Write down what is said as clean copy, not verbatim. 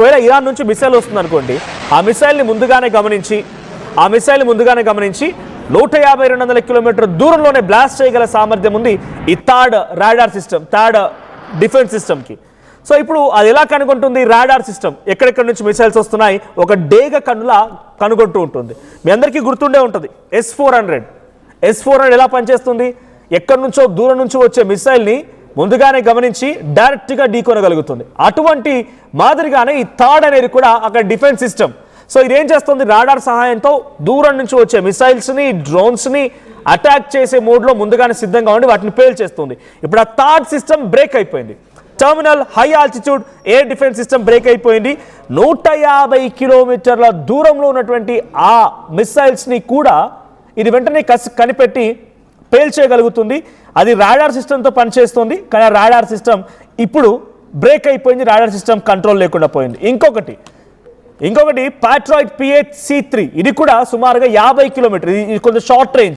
ఒకవేళ ఇరాన్ నుంచి మిసైల్ వస్తుంది అనుకోండి, ఆ మిసైల్ని ముందుగానే గమనించి 150-200 కిలోమీటర్ దూరంలోనే బ్లాస్ట్ చేయగల సామర్థ్యం ఉంది ఈ third radar system, third defence సిస్టమ్కి. సో ఇప్పుడు అది ఎలా కనుగొంటుంది? రాడార్ సిస్టమ్ ఎక్కడెక్కడి నుంచి మిసైల్స్ వస్తున్నాయి ఒక డేగ కన్నులా కనుగొంటూ ఉంటుంది. మీ అందరికీ గుర్తుండే ఉంటుంది S-400 ఎలా పనిచేస్తుంది? ఎక్కడి నుంచో దూరం నుంచి వచ్చే మిసైల్ని ముందుగానే గమనించి డైరెక్ట్గా ఢీకొనగలుగుతుంది. అటువంటి మాదిరిగానే ఈ థర్డ్ అనేది కూడా అక్కడ డిఫెన్స్ సిస్టమ్. సో ఇదేం చేస్తుంది? రాడార్ సహాయంతో దూరం నుంచి వచ్చే మిసైల్స్ని, డ్రోన్స్ని అటాక్ చేసే మోడ్లో ముందుగానే సిద్ధంగా ఉండి వాటిని పేల్చేస్తుంది. ఇప్పుడు ఆ థర్డ్ సిస్టమ్ బ్రేక్ అయిపోయింది. Terminal high altitude air defence system break అయిపోయింది. 150 కిలోమీటర్ల దూరంలో ఉన్నటువంటి ఆ మిసైల్స్ని కూడా ఇది వెంటనే కనిపెట్టి పేల్చేయగలుగుతుంది. అది రాడార్ సిస్టమ్తో పనిచేస్తుంది. కానీ ఆ రాడార్ సిస్టమ్ ఇప్పుడు బ్రేక్ అయిపోయింది, రాడార్ సిస్టమ్ కంట్రోల్ లేకుండా పోయింది. ఇంకొకటి పాట్రాయిడ్ P-8C-3, ఇది కూడా సుమారుగా 50 కిలోమీటర్, ఇది కొంచెం షార్ట్ రేంజ్.